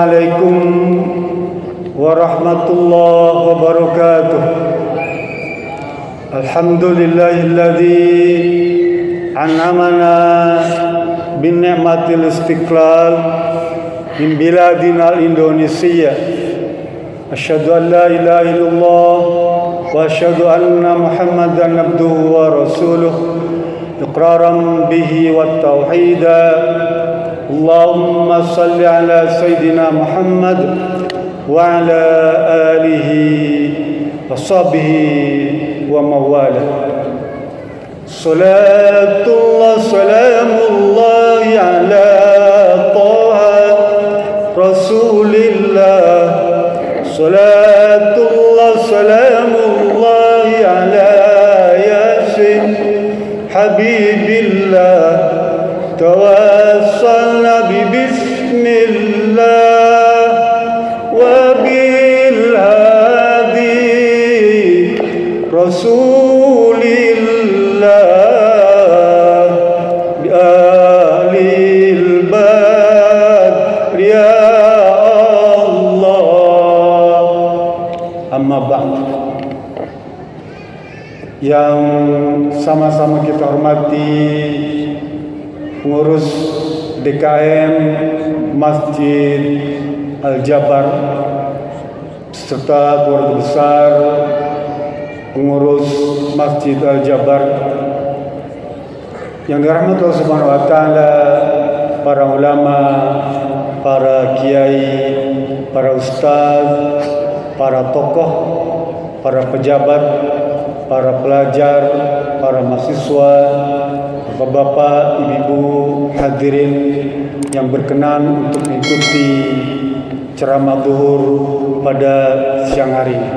Assalamualaikum warahmatullahi wabarakatuh. Alhamdulillahilladzi an'amana bin ni'matil istiqlal min biladina Indonesia. Asyhadu an la ilaha illallah wa asyhadu anna Muhammadan abduhu wa rasuluh iqraran bihi wat tauhida. Allahumma salli ala Sayyidina Muhammad wa ala alihi wa sahbihi wa mawala. Salatullah salamullah ala Taha Rasulillah. Salatullah salamullah ala Yasin Habibillah. Tawassalna bismillah wa bil hadi Rasulillah bi alil bad ya Allah. Amma ba'd. Yang sama-sama kita hormati pengurus DKM Masjid Al-Jabar serta keluarga besar pengurus Masjid Al-Jabar yang dirahmati Allah Subhanahu wa taala, para ulama, para kiai, para ustaz, para tokoh, para pejabat, para pelajar, para mahasiswa, bapak-bapak, ibu-ibu, hadirin yang berkenan untuk mengikuti ceramah zuhur pada siang hari ini.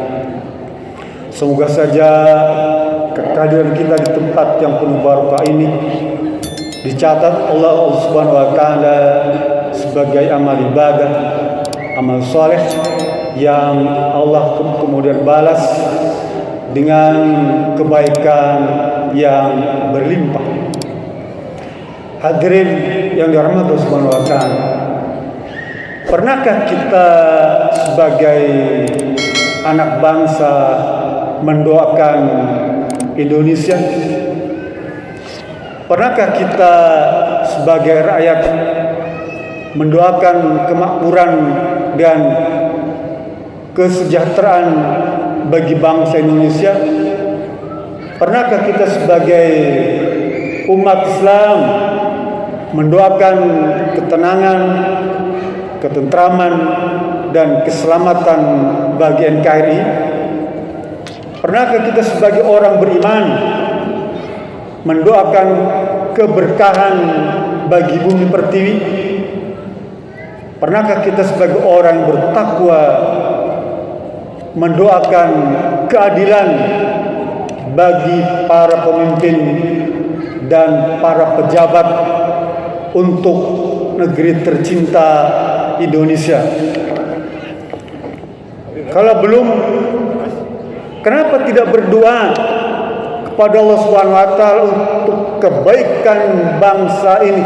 Semoga saja kehadiran kita di tempat yang penuh barokah ini dicatat Allah Subhanahu wa taala sebagai amal ibadah, amal soleh yang Allah kemudian balas dengan kebaikan yang berlimpah. Hadirin yang dirahmati Allah Subhanahu wa taala, pernahkah kita sebagai anak bangsa mendoakan Indonesia? Pernahkah kita sebagai rakyat mendoakan kemakmuran dan kesejahteraan bagi bangsa Indonesia? Pernahkah kita sebagai umat Islam mendoakan ketenangan, ketentraman, dan keselamatan bagi NKRI? Pernahkah kita sebagai orang beriman mendoakan keberkahan bagi bumi pertiwi? Pernahkah kita sebagai orang bertakwa mendoakan keadilan bagi para pemimpin dan para pejabat untuk negeri tercinta Indonesia? Kalau belum, kenapa tidak berdoa kepada Allah Subhanahu wa taala untuk kebaikan bangsa ini?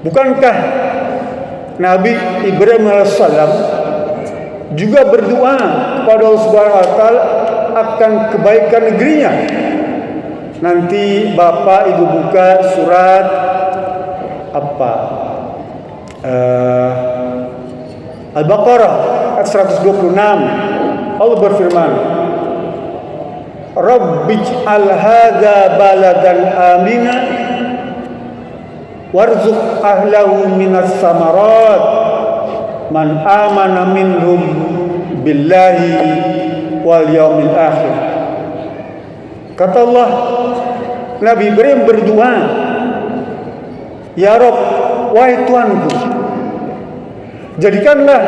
Bukankah Nabi Ibrahim alaihissalam juga berdoa kepada Allah Subhanahu wa taala akan kebaikan negerinya? Nanti Bapak Ibu buka surat Al-Baqarah ayat 126. Allah berfirman, Rabbij'al hadza baladan amina warzuq ahlahu minas samarat man amana minhum billahi wal yaumil akhir. Kata Allah, Nabi Ibrahim berdoa, Ya Rabb, wahai Tuhanku, jadikanlah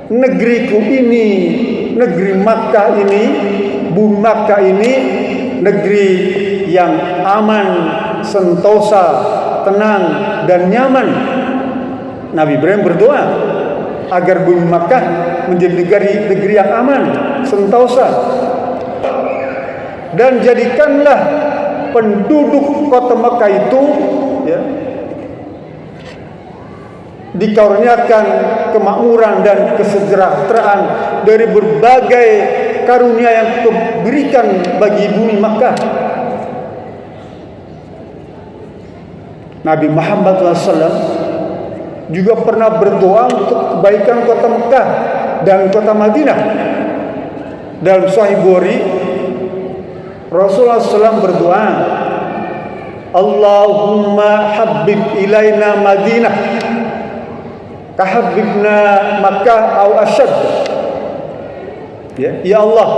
negeriku ini, negeri Makkah ini, bumi Makkah ini, negeri yang aman, sentosa, tenang, dan nyaman. Nabi Ibrahim berdoa agar bumi Makkah menjadi negeri yang aman, sentosa. Dan jadikanlah penduduk kota Makkah itu dikaruniakan kemakmuran dan kesejahteraan dari berbagai karunia yang diberikan bagi bumi Makkah. Nabi Muhammad SAW juga pernah berdoa untuk kebaikan kota Mekah dan kota Madinah. Dalam Sahih Bukhari, Rasulullah SAW berdoa, Allahumma habib ilaina Madinah kahabibna Makkah au asyad. Ya Allah,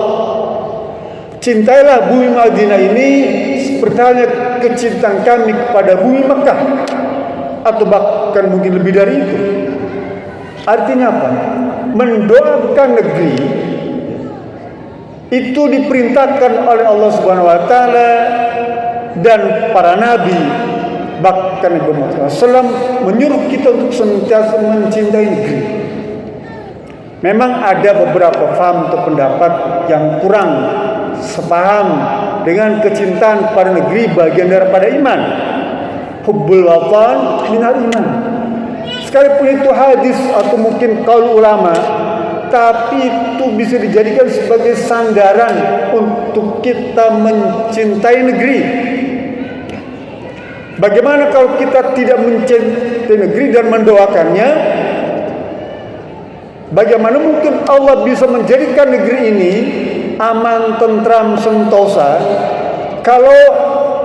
cintailah bumi Madinah ini seperti halnya kecintaan kami kepada bumi Makkah, atau bahkan mungkin lebih dari itu. Artinya apa? Mendoakan negeri itu diperintahkan oleh Allah Subhanahu wa taala dan para nabi, bahkan Nabi Muhammad SAW menyuruh kita untuk senantiasa mencintai negeri. Memang ada beberapa faham atau pendapat yang kurang sepaham dengan kecintaan kepada negeri, bagian daripada iman. Hubbul watan minal iman. Sekalipun itu hadis atau mungkin qaul ulama, tapi itu bisa dijadikan sebagai sandaran untuk kita mencintai negeri. Bagaimana kalau kita tidak mencintai negeri dan mendoakannya? Bagaimana mungkin Allah bisa menjadikan negeri ini aman, tentram, sentosa kalau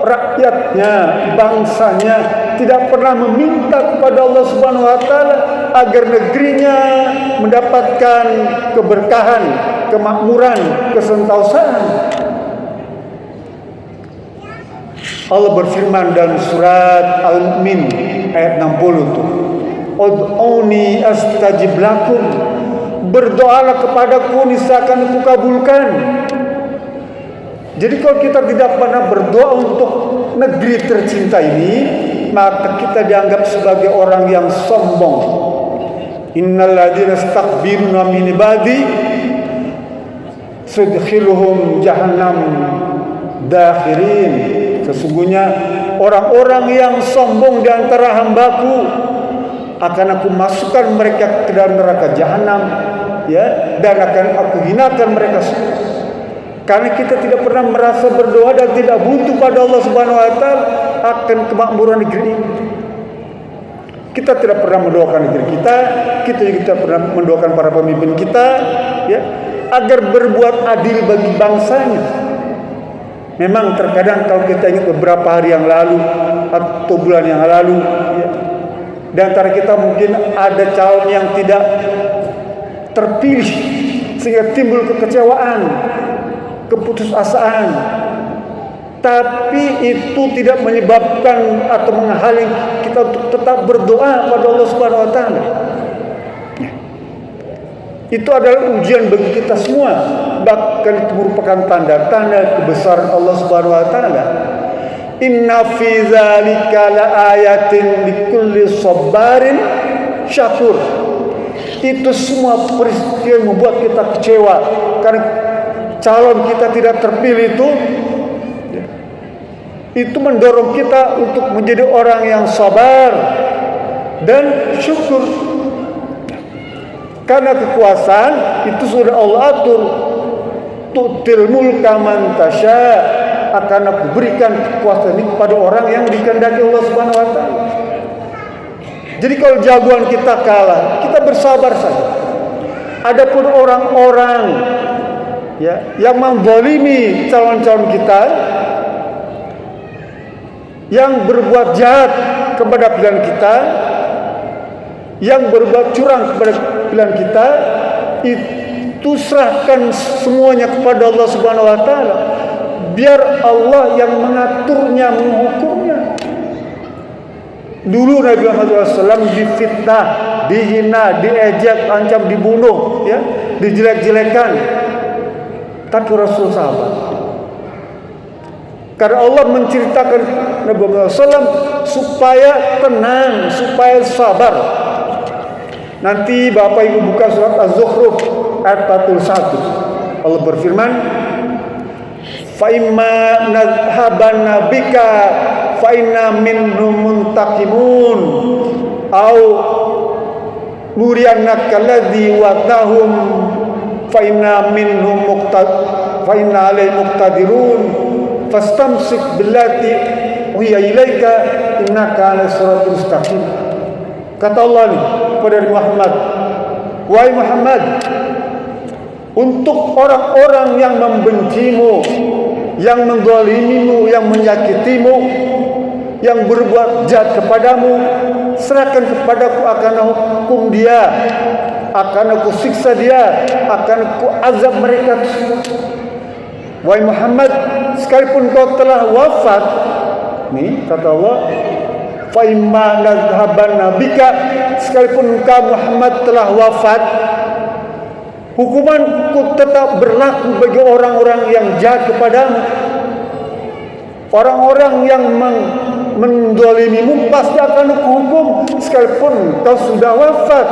rakyatnya, bangsanya tidak pernah meminta kepada Allah Subhanahu wa taala agar negerinya mendapatkan keberkahan, kemakmuran, kesentosaan. Allah berfirman dalam surat Al-Mu'min ayat 60 itu, Ud'uni astajib lakum, berdoalah kepadaku niscaya akan kukabulkan. Jadi kalau kita tidak pernah berdoa untuk negeri tercinta ini, maka kita dianggap sebagai orang yang sombong. Innal ladzina istakbiruna min ibadi sudkhiluhum jahannam dakhirin. Sesungguhnya orang-orang yang sombong di antara hambaku akan aku masukkan mereka ke dalam neraka jahanam, ya, dan akan aku hinakan mereka. Karena kita tidak pernah merasa berdoa dan tidak butuh pada Allah Subhanahu wa taala akan kemakmuran negeri ini. Kita tidak pernah mendoakan negeri kita juga tidak pernah mendoakan para pemimpin kita, ya, agar berbuat adil bagi bangsanya. Memang terkadang kalau kita ingat beberapa hari yang lalu atau bulan yang lalu, ya, di antara kita mungkin ada calon yang tidak terpilih sehingga timbul kekecewaan, keputusasaan. Tapi itu tidak menyebabkan atau menghalangi kita untuk tetap berdoa pada Allah Subhanahu wa taala. Itu adalah ujian bagi kita semua. Bahkan itu merupakan tanda-tanda kebesaran Allah Subhanahu wa taala. Inna fi dzalika laayatin likulli sabarin syakur. Itu semua peristiwa yang membuat kita kecewa karena calon kita tidak terpilih itu mendorong kita untuk menjadi orang yang sabar dan syukur. Karena kekuasaan itu sudah Allah atur. Tu'til mulka man tasya, akan aku berikan kekuasaan ini kepada orang yang dikehendaki Allah Subhanahu wa taala. Jadi kalau jagoan kita kalah, kita bersabar saja. Adapun orang-orang, ya, yang menzalimi calon-calon kita, yang berbuat jahat kepada pilihan kita, yang berbuat curang kepada pilihan kita, itu serahkan semuanya kepada Allah Subhanahu wa taala. Biar Allah yang mengaturnya, menghukumnya. Dulu Nabi Muhammad SAW difitnah, dihina, diejek, ancam dibunuh, ya, dijelek-jelekan. Tapi Rasul sabar. Karena Allah menceritakan Nabi Muhammad SAW supaya tenang, supaya sabar. Nanti Bapak Ibu buka surat Az-Zukhruf ayat 41. Allah berfirman, fa imma nadhabanna bika fa inna minhum muntaqimun au nuriyannaka alladhi wa'adnahum fa inna alaihim muqtadirun fastamsik billati uhiya ilaika innaka ala siratal mustaqim. Kata Allah nih kepada Muhammad, wahai Muhammad, untuk orang-orang yang membencimu, yang menzalimimu, yang menyakitimu, yang berbuat jahat kepadamu, serahkan kepadaku, akan hukum dia, akan aku siksa dia, akan aku azab mereka semua. Wahai Muhammad, sekalipun kau telah wafat, nih kata Allah, fa imma nadhabanna bika, sekalipun engkau Muhammad telah wafat, hukumanku tetap berlaku bagi orang-orang yang jahat kepadamu. Orang-orang yang menzalimimu pasti akan hukum sekalipun kau sudah wafat.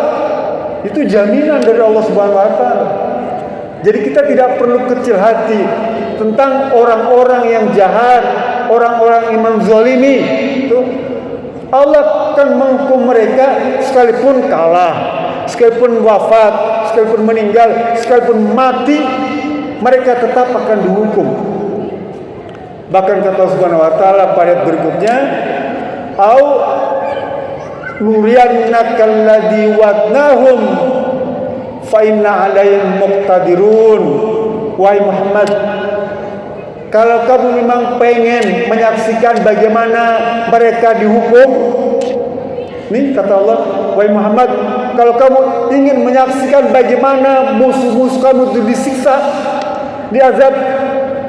Itu jaminan dari Allah Subhanahu wa taala. Jadi kita tidak perlu kecil hati tentang orang-orang yang jahat, orang-orang yang menzalimi. Itu Allah akan menghukum mereka sekalipun kalah, sekalipun wafat, sekalipun meninggal, sekalipun mati, mereka tetap akan dihukum. Bahkan kata Allah Subhanahu wa taala pada ayat berikutnya, au nuriyannaka alladhi wa'adnahum fa inna alaihim muqtadirun. Wahai Muhammad, kalau kamu memang pengen menyaksikan bagaimana mereka dihukum, nih kata Allah, wahai Muhammad, kalau kamu ingin menyaksikan bagaimana musuh-musuh kamu itu disiksa, diazab,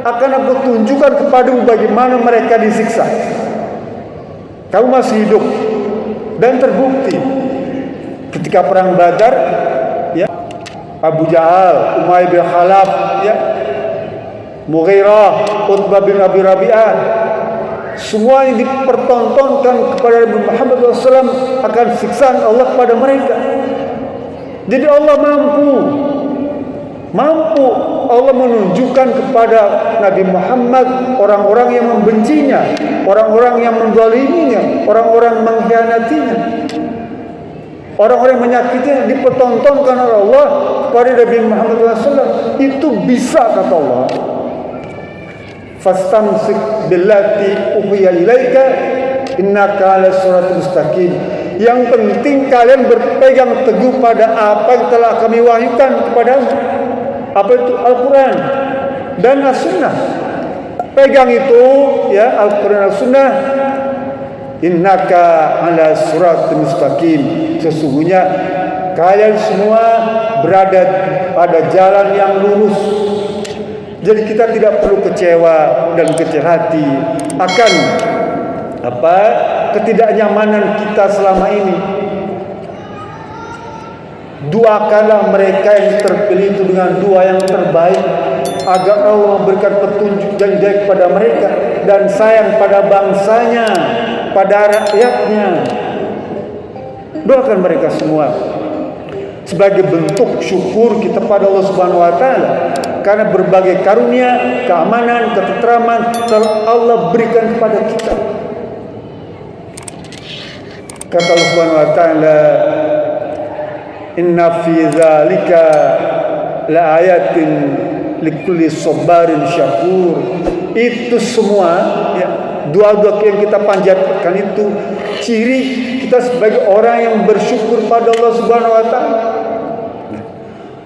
akan aku tunjukkan kepadamu bagaimana mereka disiksa. Kamu masih hidup dan terbukti ketika perang Badar, ya, Abu Jahal, Umayyah bin Khalaf, ya, Mughirah, Utbah bin Abi Rabi'ah, semua yang dipertontonkan kepada Nabi Muhammad SAW akan siksaan Allah kepada mereka. Jadi Allah mampu Allah menunjukkan kepada Nabi Muhammad orang-orang yang membencinya, orang-orang yang menzaliminya, orang-orang mengkhianatinya, orang-orang yang menyakitinya, dipertontonkan oleh Allah kepada Nabi Muhammad SAW. Itu bisa, kata Allah, fastamsik billati uhiya ilaika innaka ala siratal mustaqim. Yang penting kalian berpegang teguh pada apa yang telah kami wahyukan kepadamu. Apa itu? Al-Quran dan As-Sunnah. Pegang itu, ya, Al-Quran dan As-Sunnah. Innaka ala siratal mustaqim. Sesungguhnya kalian semua berada pada jalan yang lurus. Jadi kita tidak perlu kecewa dan kecil hati akan ketidaknyamanan kita selama ini. Doakanlah mereka yang terpilih itu dengan doa yang terbaik, agar Allah memberikan petunjuk dan hidayah kepada mereka dan sayang pada bangsanya, pada rakyatnya. Doakan mereka semua sebagai bentuk syukur kita pada Allah Subhanahu wa taala karena berbagai karunia, keamanan, ketentraman telah Allah berikan kepada kita. Kata Allah Subhanahu wa taala, inna fi dzalika la ayatin likulli sabarin syakur. Itu semua, ya, doa-doa yang kita panjatkan itu ciri kita sebagai orang yang bersyukur pada Allah Subhanahu wa taala.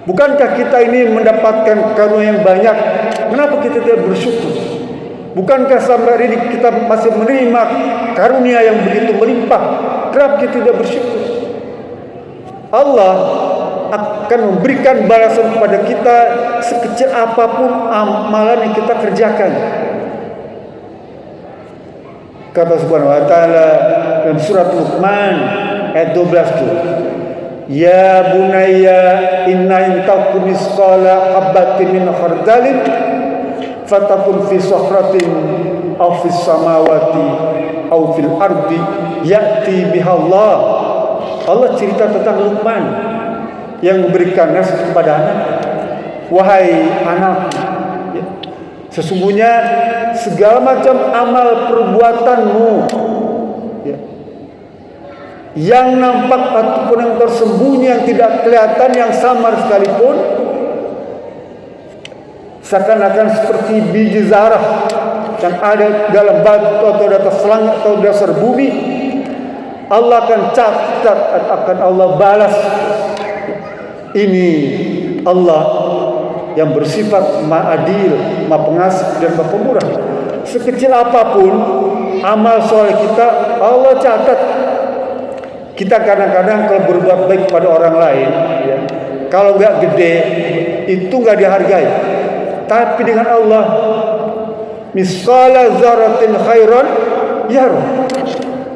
Bukankah kita ini mendapatkan karunia yang banyak? Kenapa kita tidak bersyukur? Bukankah sampai hari ini kita masih menerima karunia yang begitu melimpah? Kenapa kita tidak bersyukur? Allah akan memberikan balasan kepada kita sekecil apapun amalan yang kita kerjakan. Kata Subhanahu wa taala dalam surat Luqman ayat 12 itu, ya bunayya inna in takum misqala habatin min khardalin fatakun fi sakhratin aw fis samawati aw fil ardi ya'ti bihallah. Allah cerita tentang Luqman yang memberikan nasihat kepada anak. Wahai anak, ya, sesungguhnya segala macam amal perbuatanmu, ya, yang nampak ataupun yang tersembunyi, yang tidak kelihatan, yang samar sekalipun, seakan-akan seperti biji zarah yang ada dalam batu atau di atas langit atau di dasar bumi. Allah akan catat, akan Allah balas. Ini Allah yang bersifat Maha Adil, Maha Pengasih dan Maha Pemurah. Sekecil apapun amal soleh kita, Allah catat. Kita kadang-kadang kalau berbuat baik pada orang lain, ya, kalau nggak gede itu nggak dihargai. Tapi dengan Allah, misqala dzarratin khairan yarah,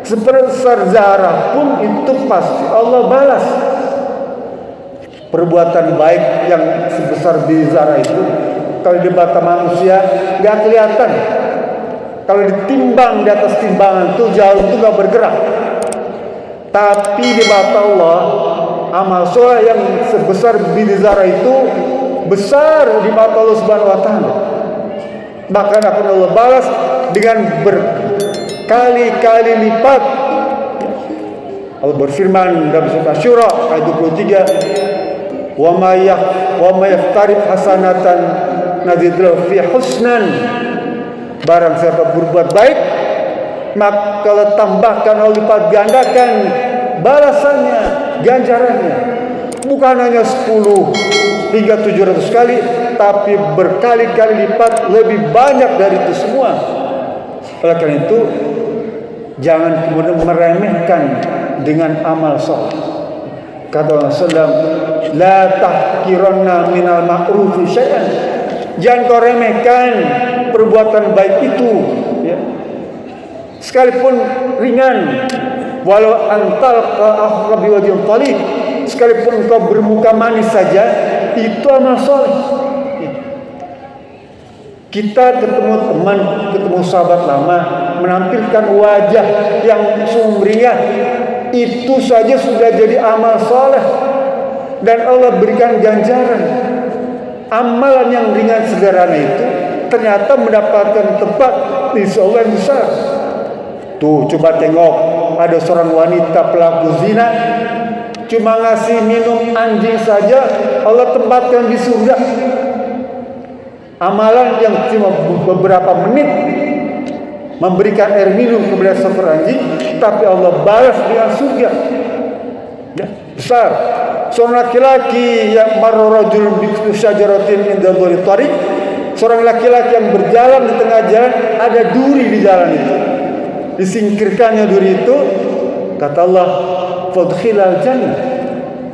sebesar zarah pun itu pasti Allah balas. Perbuatan baik yang sebesar biji zarah itu kalau di mata manusia nggak kelihatan. Kalau ditimbang di atas timbangan itu jauh itu nggak bergerak. Tapi di mata Allah, amal soleh yang sebesar biji zarah itu besar di mata Allah Subhanahu wa taala. Bahkan akan Allah balas dengan berkali-kali lipat. Allah berfirman dalam surah Asy-Syura ayat 23, "Wa ma yaftarif hasanatan nazidhu fi husnan." Barang siapa berbuat baik, maka Allah tambahkan, Allah lipat gandakan balasannya, ganjarannya. Bukan hanya 10 hingga 700 kali, tapi berkali-kali lipat, lebih banyak dari itu semua. Oleh karena itu, jangan kemudian meremehkan dengan amal soleh. Kata Allah SAW, la tahkiranna minal ma'rufi syai'an. Jangan kau remehkan perbuatan baik itu, ya. Sekalipun ringan, walau antal ka biwajhin talib, sekalipun engkau bermuka manis saja, itu amal soleh. Kita ketemu teman, ketemu sahabat lama, menampilkan wajah yang sumringah, itu saja sudah jadi amal soleh, dan Allah berikan ganjaran. Amalan yang ringan sederhana itu ternyata mendapatkan tempat di Allah yang besar. Tuh, coba tengok, ada seorang wanita pelaku zina, cuma ngasih minum anjing saja Allah tempatkan di surga. Amalan yang cuma beberapa menit memberikan air minum kepada seekor anjing, tapi Allah balas dengan surga, ya, besar. Seorang laki-laki yang marrajul bi syajaratin inda dhuri tariq, seorang laki-laki yang berjalan di tengah jalan, ada duri di jalan itu, disingkirkannya duri itu, kata Allah, fadkhilal jannah,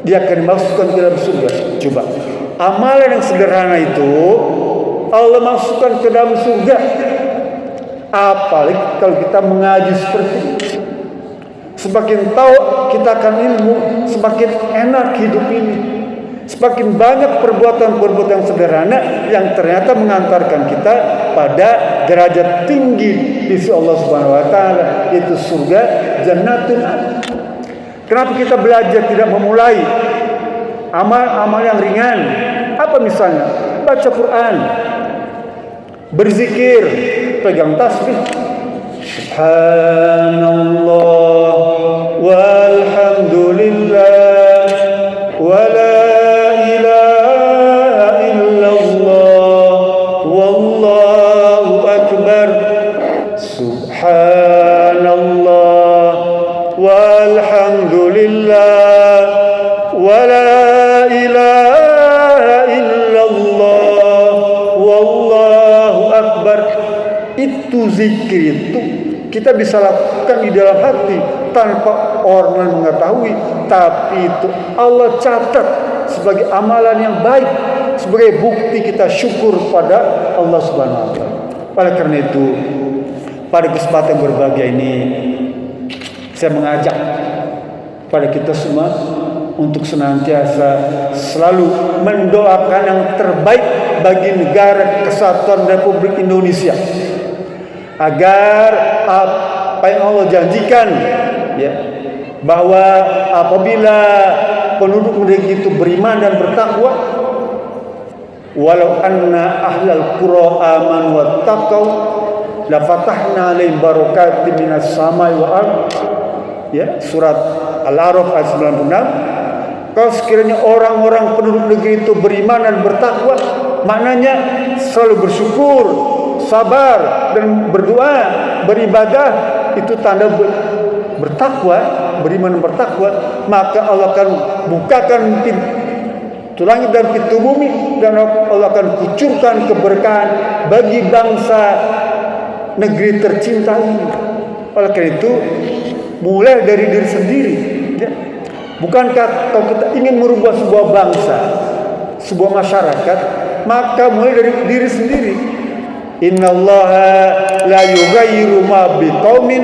dia akan dimasukkan ke dalam surga. Coba, amalan yang sederhana itu Allah masukkan ke dalam surga. Apalagi kalau kita mengaji seperti itu. Semakin tahu kita akan ilmu, semakin enak hidup ini. Semakin banyak perbuatan-perbuatan sederhana yang ternyata mengantarkan kita pada derajat tinggi di sisi Allah Subhanahu wa taala, yaitu surga jannatun. Kenapa kita belajar tidak memulai amal-amal yang ringan? Apa misalnya? Baca Quran, berzikir, pegang tasbih, subhanallah walhamdulillah wa la ilaha illallah wallahu akbar, subhanallah walhamdulillah wa la ilaha illallah wallahu akbar. Itu zikir itu kita bisa lakukan di dalam hati tanpa orang lain mengetahui, tapi itu Allah catat sebagai amalan yang baik, sebagai bukti kita syukur pada Allah Subhanahu wa taala. Oleh karena itu, pada kesempatan berbahagia ini saya mengajak pada kita semua untuk senantiasa selalu mendoakan yang terbaik bagi negara kesatuan Republik Indonesia, agar apa yang Allah janjikan, ya, bahwa apabila penduduk negeri itu beriman dan bertakwa, walau anna ahlal qura amanu wattaqau la fatahna alaihim barakatin minas samai wal ardh ya, surat Al-A'raf ayat 96. Kalau sekiranya orang-orang penduduk negeri itu beriman dan bertakwa, maknanya selalu bersyukur, sabar dan berdoa, beribadah, itu tanda bertakwa, beriman dan bertakwa. Maka Allah akan bukakan pintu langit dan pintu bumi, dan Allah akan kucurkan keberkahan bagi bangsa negeri tercinta ini. Oleh karena itu, mulai dari diri sendiri, ya. Bukankah kalau kita ingin merubah sebuah bangsa, sebuah masyarakat, maka mulai dari diri sendiri. Innallaha la yughayyiru ma biqaumin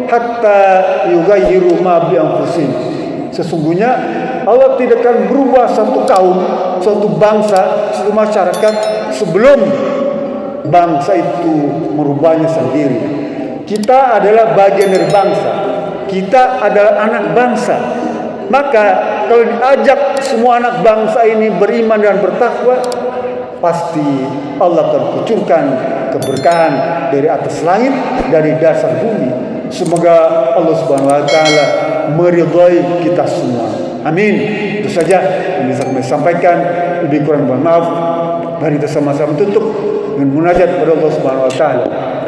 hatta yughayyiru ma bi anfusihim. Sesungguhnya Allah tidak akan berubah satu kaum, suatu bangsa, suatu masyarakat sebelum bangsa itu merubahnya sendiri. Kita adalah bagian dari bangsa. Kita adalah anak bangsa. Maka kalau diajak semua anak bangsa ini beriman dan bertakwa, pasti Allah akan kucurkan keberkahan dari atas langit, dari dasar bumi. Semoga Allah Subhanahu wa taala meridhai kita semua. Amin. Itu saja yang bisa kami sampaikan. Lebih kurang mohon maaf. Mari kita sama-sama tutup dengan munajat kepada Allah Subhanahu wa taala.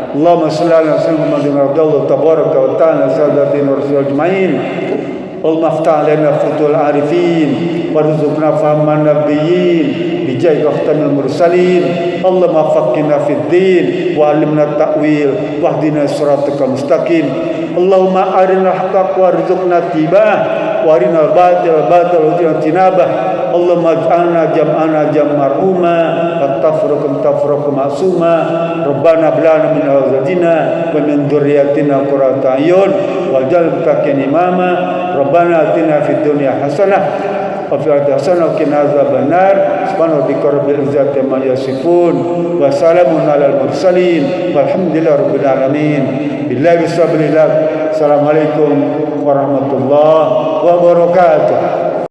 Allahumma shalli ala sayyidina Muhammad tabaraka wa ta'ala sadatina rasul ajmain. Allahumma aftah lana futul arifin warzuqna fahman nabiyyin bijai khatamal mursalin. Allahumma faqihna fid din wa 'allimna ta'wil wahdina siratal mustaqim. Allahumma arina haqqaq warzuqna tibah wa arina batil warzuqna tinabah. Allahumma ij'alna jam'ana jam'arhuma wa tafruqum ma'suma. Rabbana blana min azwajina wa min dzurriyyatina qurrata a'yun waj'al muttaqina imama. Rabbana atina fid dunya hasanah wa fil akhirati hasanah wa qina adzabannar. Subhana rabbika rabbil izzati amma yasifun wa salamun alal mursalin walhamdulillahi rabbil alamin. Billahi bisabilillah. Assalamualaikum warahmatullahi wabarakatuh.